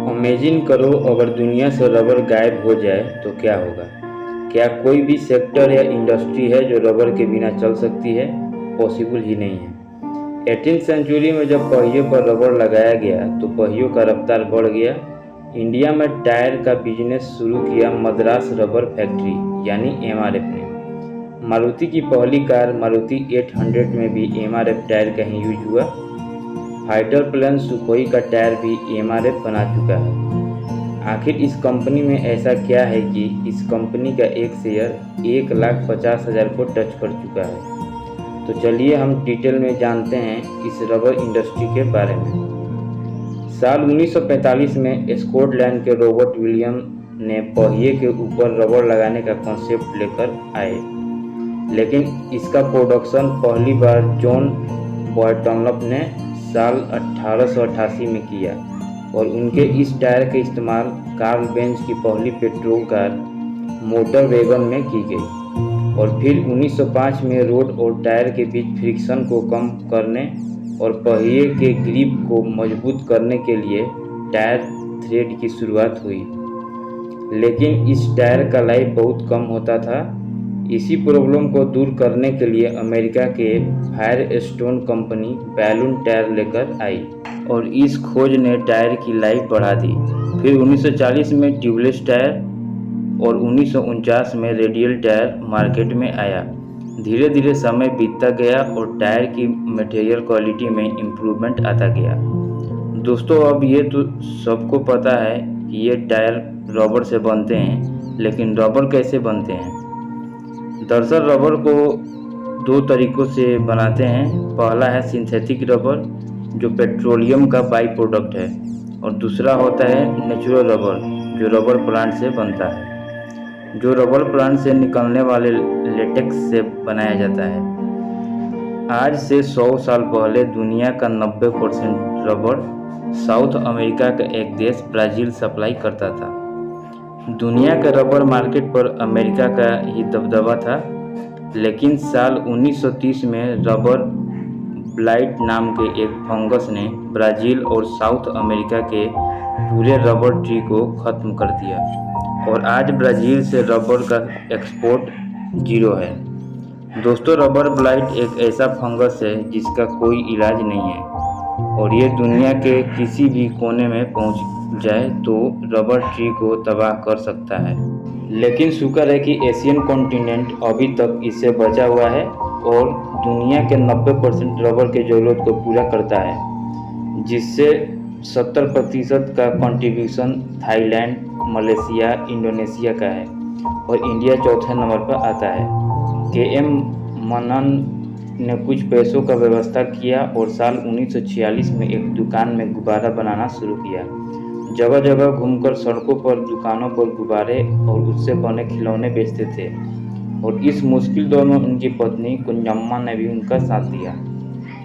Imagine करो अगर दुनिया से रबर गायब हो जाए तो क्या होगा। क्या कोई भी सेक्टर या इंडस्ट्री है जो रबर के बिना चल सकती है? पॉसिबल ही नहीं है। 18th सेंचुरी में जब पहियों पर रबर लगाया गया तो पहियों का रफ्तार बढ़ गया। इंडिया में टायर का बिजनेस शुरू किया मद्रास रबर फैक्ट्री यानी एमआरएफ ने। मारुति की पहली कार मारुति 800 में भी एमआरएफ टायर का ही यूज हुआ। फाइटर प्लेन सुखोई का टायर भी एमआरएफ बना चुका है। आखिर इस कंपनी में ऐसा क्या है कि इस कंपनी का एक शेयर 1,50,000 को टच कर चुका है। तो चलिए हम डिटेल में जानते हैं इस रबर इंडस्ट्री के बारे में। साल 1945 में स्कॉटलैंड के रॉबर्ट विलियम ने पहिए के ऊपर रबर लगाने का कॉन्सेप्ट लेकर आए, लेकिन इसका प्रोडक्शन पहली बार जॉन बॉयटनलप ने साल 1888 में किया और उनके इस टायर का इस्तेमाल कार्ल बेंज की पहली पेट्रोल कार मोटर वैगन में की गई। और फिर 1905 में रोड और टायर के बीच फ्रिक्शन को कम करने और पहिए के ग्रिप को मजबूत करने के लिए टायर थ्रेड की शुरुआत हुई। लेकिन इस टायर का लाइफ बहुत कम होता था। इसी प्रॉब्लम को दूर करने के लिए अमेरिका के फायरस्टोन कंपनी बैलून टायर लेकर आई और इस खोज ने टायर की लाइफ बढ़ा दी। फिर 1940 में ट्यूबलेस टायर और 1949 में रेडियल टायर मार्केट में आया। धीरे धीरे समय बीतता गया और टायर की मटेरियल क्वालिटी में इम्प्रूवमेंट आता गया। दोस्तों, अब ये तो सबको पता है कि ये टायर रबर से बनते हैं, लेकिन रबर कैसे बनते हैं? दरअसल रबर को दो तरीक़ों से बनाते हैं। पहला है सिंथेटिक रबर जो पेट्रोलियम का बाई प्रोडक्ट है, और दूसरा होता है नेचुरल रबर जो रबर प्लांट से बनता है, जो रबर प्लांट से निकलने वाले लेटेक्स से बनाया जाता है। आज से 100 साल पहले दुनिया का 90% रबर साउथ अमेरिका का एक देश ब्राज़ील सप्लाई करता था। दुनिया के रबर मार्केट पर अमेरिका का ही दबदबा था, लेकिन साल 1930 में रबर ब्लाइट नाम के एक फंगस ने ब्राज़ील और साउथ अमेरिका के पूरे रबर ट्री को ख़त्म कर दिया और आज ब्राज़ील से रबर का एक्सपोर्ट 0 है। दोस्तों, रबर ब्लाइट एक ऐसा फंगस है जिसका कोई इलाज नहीं है और ये दुनिया के किसी भी कोने में पहुंच जाए तो रबर ट्री को तबाह कर सकता है। लेकिन शुक्र है कि एशियन कॉन्टिनेंट अभी तक इससे बचा हुआ है और दुनिया के 90% रबर के ज़रूरत को पूरा करता है, जिससे 70% का कंट्रीब्यूशन थाईलैंड, मलेशिया, इंडोनेशिया का है और इंडिया चौथे नंबर पर आता है। KM मनन ने कुछ पैसों का व्यवस्था किया और साल 1946 में एक दुकान में गुब्बारा बनाना शुरू किया। जगह जगह घूमकर सड़कों पर, दुकानों पर गुब्बारे और उससे बने खिलौने बेचते थे और इस मुश्किल दौर में उनकी पत्नी कुंजम्मा ने भी उनका साथ दिया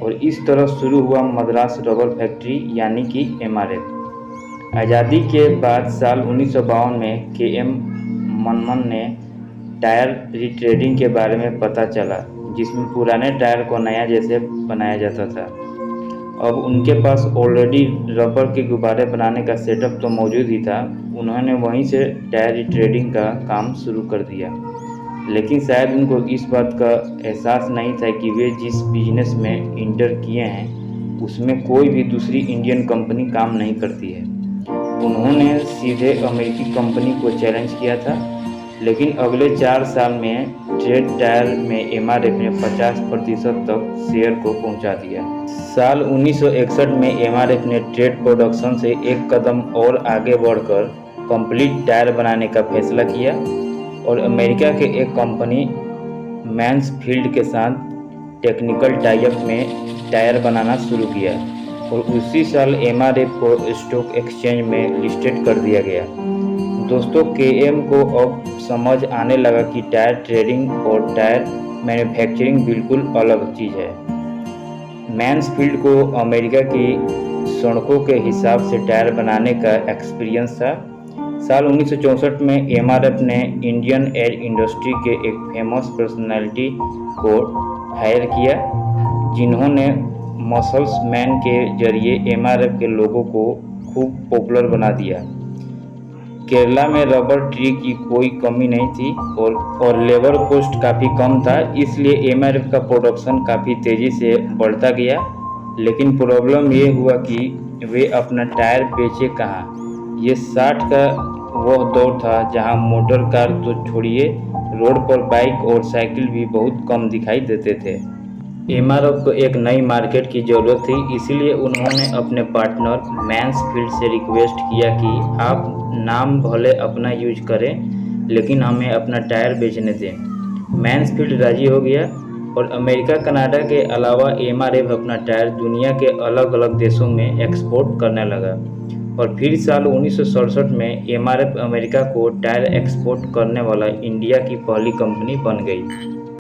और इस तरह शुरू हुआ मद्रास रबर फैक्ट्री यानी कि MRF। आज़ादी के बाद साल 1952 में KM मनन ने टायर रिट्रेडिंग के बारे में पता चला, जिसमें पुराने टायर को नया जैसे बनाया जाता था। अब उनके पास ऑलरेडी रबर के गुब्बारे बनाने का सेटअप तो मौजूद ही था। उन्होंने वहीं से टायर रिट्रेडिंग का काम शुरू कर दिया, लेकिन शायद उनको इस बात का एहसास नहीं था कि वे जिस बिजनेस में इंटर किए हैं उसमें कोई भी दूसरी इंडियन कंपनी काम नहीं करती है। उन्होंने सीधे अमेरिकी कंपनी को चैलेंज किया था, लेकिन अगले 4 साल में ट्रेड टायर में MRF ने 50% तक शेयर को पहुंचा दिया। साल 1961 में MRF ने ट्रेड प्रोडक्शन से एक कदम और आगे बढ़कर कंप्लीट टायर बनाने का फैसला किया और अमेरिका के एक कंपनी मैन्सफील्ड के साथ टेक्निकल टाइप में टायर बनाना शुरू किया और उसी साल MRF को स्टॉक एक्सचेंज में लिस्टेड कर दिया गया। दोस्तों, KM को अब समझ आने लगा कि टायर ट्रेडिंग और टायर मैन्युफैक्चरिंग बिल्कुल अलग चीज़ है। मैन्सफील्ड को अमेरिका की सड़कों के हिसाब से टायर बनाने का एक्सपीरियंस था। साल 1964 में MRF ने इंडियन एयर इंडस्ट्री के एक फेमस पर्सनालिटी को हायर किया, जिन्होंने मसल्स मैन के जरिए MRF के लोगों को खूब पॉपुलर बना दिया। केरला में रबर ट्री की कोई कमी नहीं थी और लेबर कॉस्ट काफ़ी कम था, इसलिए एमआरएफ का प्रोडक्शन काफ़ी तेज़ी से बढ़ता गया। लेकिन प्रॉब्लम ये हुआ कि वे अपना टायर बेचे कहाँ। ये 60 का वह दौर था जहां मोटर कार तो छोड़िए, रोड पर बाइक और साइकिल भी बहुत कम दिखाई देते थे। एमआरएफ को एक नई मार्केट की ज़रूरत थी, इसीलिए उन्होंने अपने पार्टनर मैन्सफील्ड से रिक्वेस्ट किया कि आप नाम भले अपना यूज करें, लेकिन हमें अपना टायर बेचने दें। मैन्सफील्ड राजी हो गया और अमेरिका कनाडा के अलावा एमआरएफ अपना टायर दुनिया के अलग अलग देशों में एक्सपोर्ट करने लगा। और फिर साल 1967 में एमआरएफ अमेरिका को टायर एक्सपोर्ट करने वाला इंडिया की पहली कंपनी बन गई।